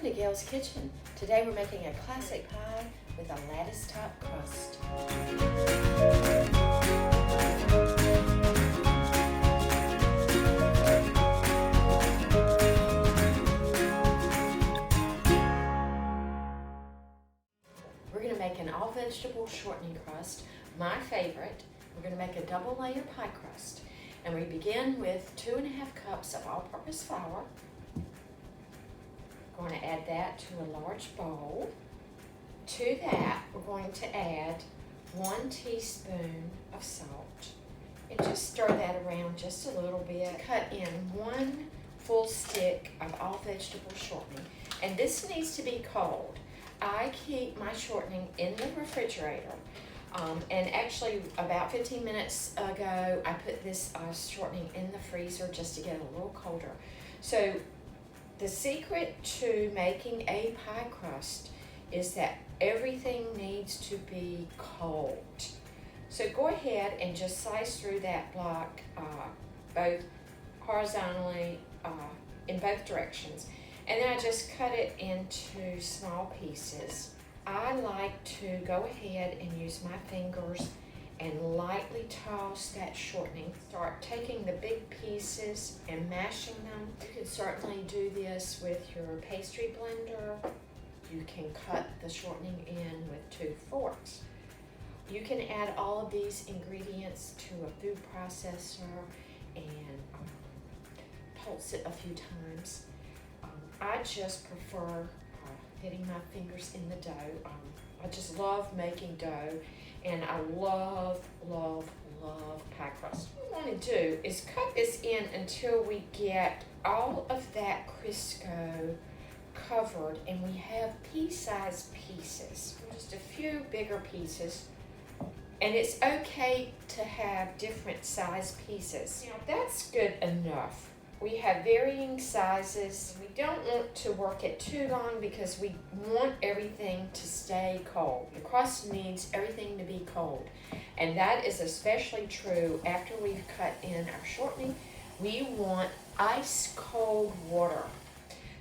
Welcome to Gail's Kitchen. Today we're making a classic pie with a lattice top crust. We're going to make an all vegetable shortening crust, my favorite. We're going to make a double layer pie crust. And we begin with 2.5 cups of all-purpose flour. We're going to add that to a large bowl. To that, we're going to add 1 teaspoon of salt. And just stir that around just a little bit. Cut in 1 full stick of all vegetable shortening. And this needs to be cold. I keep my shortening in the refrigerator. And actually, about 15 minutes ago, I put this shortening in the freezer just to get it a little colder. So the secret to making a pie crust is that everything needs to be cold. So go ahead and just slice through that block both horizontally in both directions. And then I just cut it into small pieces. I like to go ahead and use my fingers and lightly toss that shortening. Start taking the big pieces and mashing them. You can certainly do this with your pastry blender. You can cut the shortening in with 2 forks. You can add all of these ingredients to a food processor and pulse it a few times. I just prefer getting my fingers in the dough. I just love making dough, and I love pie crust. What we want to do is cut this in until we get all of that Crisco covered, and we have pea-sized pieces. Just a few bigger pieces, and it's okay to have different size pieces. Now that's good enough. We have varying sizes. We don't want to work it too long because we want everything to stay cold. The crust needs everything to be cold. And that is especially true after we've cut in our shortening. We want ice cold water.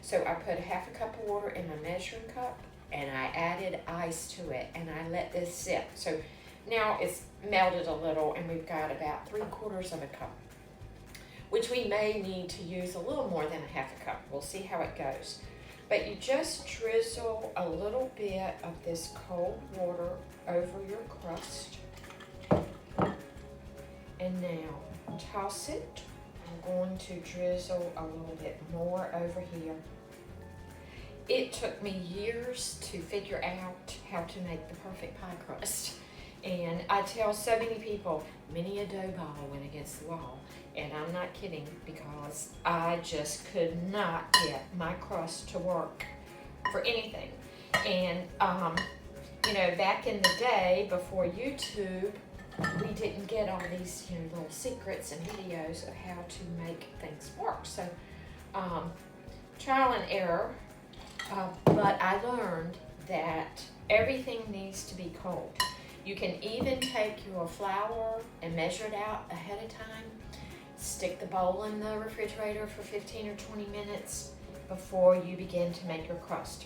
So I put 1/2 cup of water in my measuring cup and I added ice to it and I let this sit. So now it's melted a little and we've got about 3/4 of a cup, which we may need to use a little more than 1/2 cup. We'll see how it goes. But you just drizzle a little bit of this cold water over your crust. And now toss it. I'm going to drizzle a little bit more over here. It took me years to figure out how to make the perfect pie crust. And I tell so many people, many a dough ball went against the wall. And I'm not kidding, because I just could not get my crust to work for anything. And, you know, back in the day, before YouTube, we didn't get all these, you know, little secrets and videos of how to make things work. So, trial and error, but I learned that everything needs to be cold. You can even take your flour and measure it out ahead of time. Stick the bowl in the refrigerator for 15 or 20 minutes before you begin to make your crust.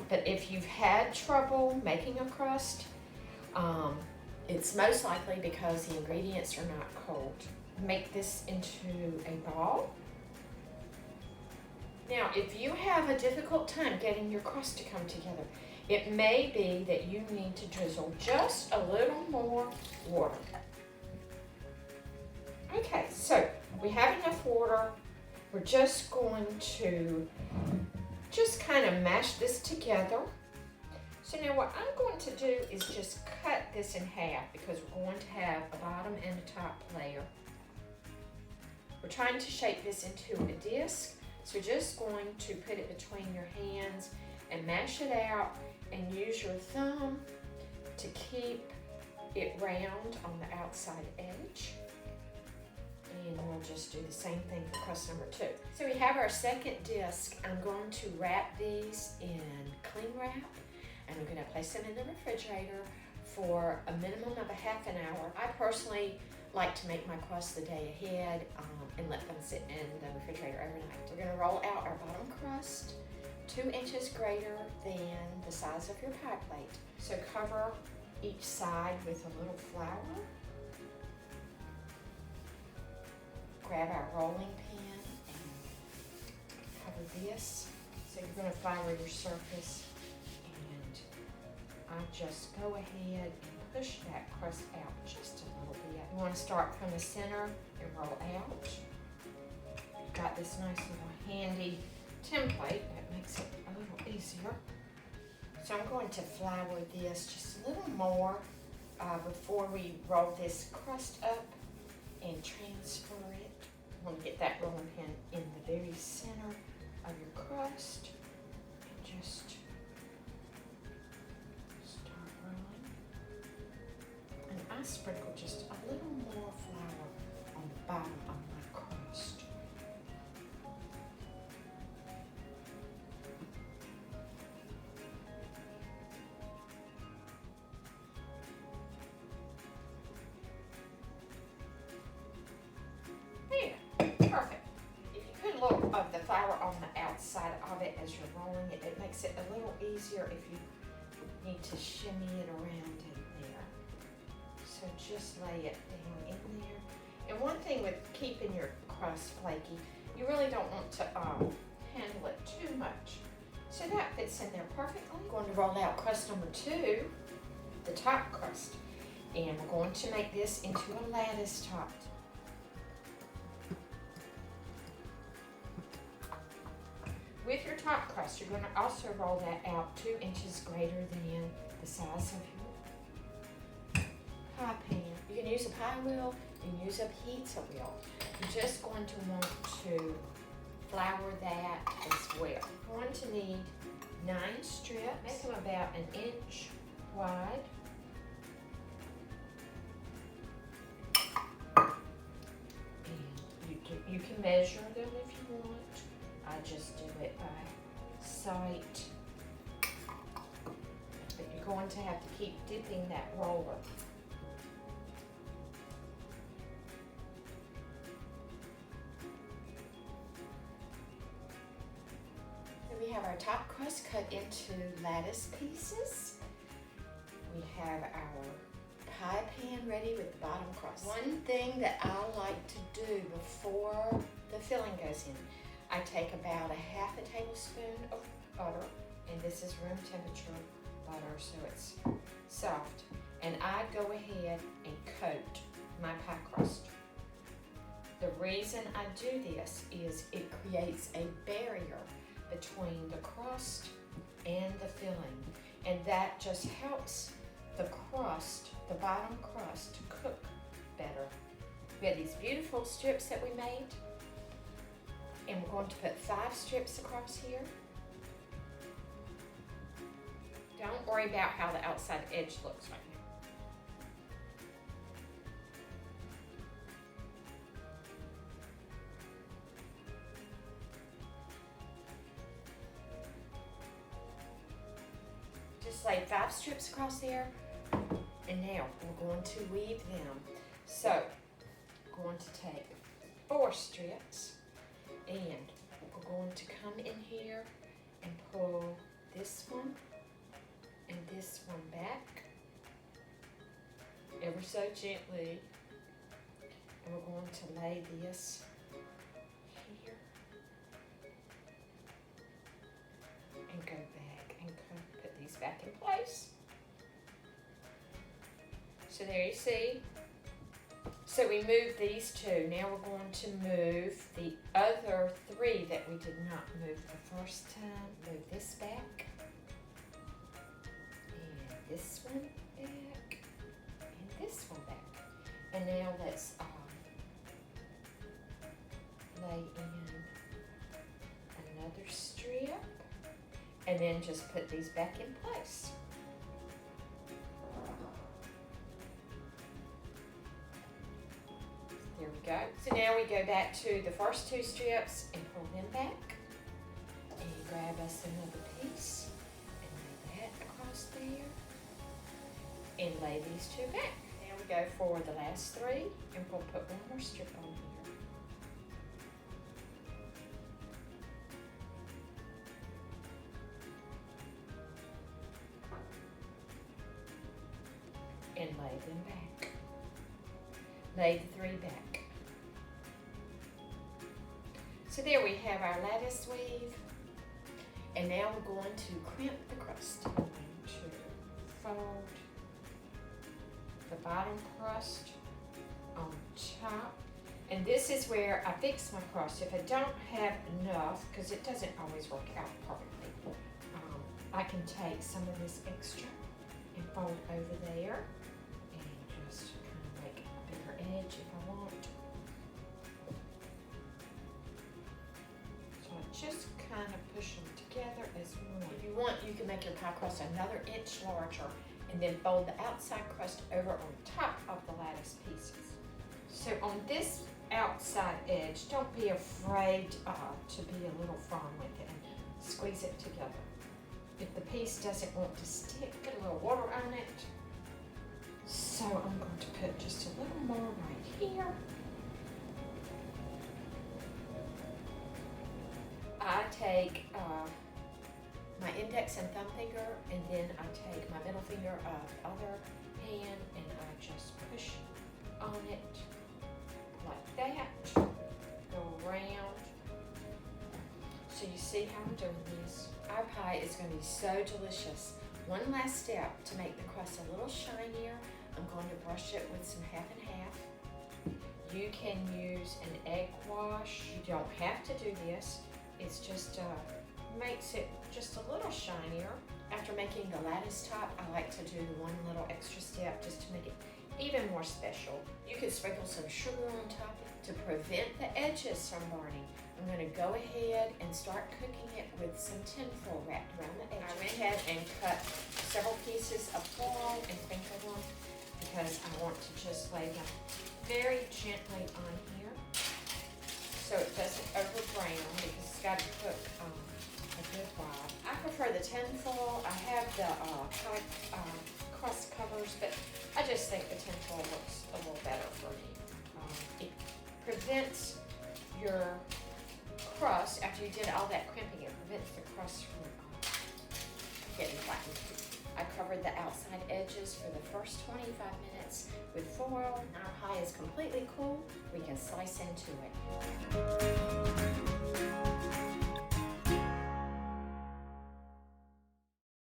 But if you've had trouble making a crust, it's most likely because the ingredients are not cold. Make this into a ball. Now, if you have a difficult time getting your crust to come together, it may be that you need to drizzle just a little more water. Okay, so we have enough water. We're just going to just kind of mash this together. So now what I'm going to do is just cut this in half because we're going to have a bottom and a top layer. We're trying to shape this into a disc. So you're just going to put it between your hands and mash it out and use your thumb to keep it round on the outside edge. And we'll just do the same thing for crust number 2. So we have our second disc. I'm going to wrap these in cling wrap, and I'm going to place them in the refrigerator for a minimum of a ½ an hour. I personally like to make my crust the day ahead and let them sit in the refrigerator overnight. We're going to roll out our bottom crust, 2 inches greater than the size of your pie plate. So cover each side with a little flour. Grab our rolling pin and cover this. So you're going to flour your surface, and I just go ahead and push that crust out just a little bit. You want to start from the center and roll out. You've got this nice little handy template that makes it a little easier. So I'm going to flour this just a little more before we roll this crust up and transfer it. You want to get that rolling pin in the very center of your crust and just start rolling. And I sprinkle just a little more flour on the bottom of my crust. Perfect. If you put a little of the flour on the outside of it as you're rolling it, it makes it a little easier if you need to shimmy it around in there. So just lay it down in there. And one thing with keeping your crust flaky, you really don't want to handle it too much. So that fits in there perfectly. I'm going to roll out crust number 2, the top crust. And we're going to make this into a lattice top. With your top crust, you're going to also roll that out 2 inches greater than the size of your pie pan. You can use a pie wheel, you can use a pizza wheel. You're just going to want to flour that as well. You're going to need 9 strips, make them about 1 inch wide. And you can measure them if you want. I just do it by sight. But you're going to have to keep dipping that roller. Here we have our top crust cut into lattice pieces. We have our pie pan ready with the bottom crust. One thing that I like to do before the filling goes in, I take about 1/2 tablespoon of butter, and this is room temperature butter, so it's soft. And I go ahead and coat my pie crust. The reason I do this is it creates a barrier between the crust and the filling, and that just helps the crust, the bottom crust, to cook better. We have these beautiful strips that we made. And we're going to put 5 strips across here. Don't worry about how the outside edge looks right now. Just lay 5 strips across there. And now we're going to weave them. So, we're going to take 4 strips. And we're going to come in here and pull this one and this one back ever so gently. And we're going to lay this here and go back and put these back in place. So there you see. So we moved these 2. Now we're going to move the other 3 that we did not move the first time. Move this back. And this one back. And this one back. And now let's lay in another strip. And then just put these back in place. There we go. So now we go back to the first 2 strips and pull them back. And grab us another piece and lay that across there. And lay these 2 back. Now we go for the last 3 and we'll put one more strip on here. and lay them back. Lay the 3 back. So there we have our lattice weave. And now we're going to crimp the crust. I'm going to fold the bottom crust on top. And this is where I fix my crust. If I don't have enough, because it doesn't always work out perfectly, I can take some of this extra and fold over there and just kind of make a bigger edge if I want. So I just kind of push them together as one. If you want, you can make your pie crust another inch larger and then fold the outside crust over on top of the lattice pieces. So on this outside edge, don't be afraid to be a little firm with it and squeeze it together. If the piece doesn't want to stick, put a little water on it. So I'm going to put just a little more right here. I take my index and thumb finger, and then I take my middle finger of the other hand, and I just push on it like that. Go around. So you see how I'm doing this. Our pie is going to be so delicious. One last step to make the crust a little shinier. I'm going to brush it with some half and half. You can use an egg wash. You don't have to do this. It's just makes it just a little shinier. After making the lattice top, I like to do one little extra step just to make it even more special. You could sprinkle some sugar on top to prevent the edges from burning. I'm going to go ahead and start cooking it with some tinfoil wrapped around the edge. I went ahead and cut several pieces of foil and sprinkled them because I want to just lay them very gently on here so it doesn't over brown because it's got to cook a good while. I prefer the tinfoil. I have the pie crust covers, but I just think the tinfoil looks a little better for me. It prevents your crust, after you did all that crimping, it prevents the crust from getting flattened. I covered the outside edges for the first 25 minutes with foil. Our pie is completely cool. We can slice into it.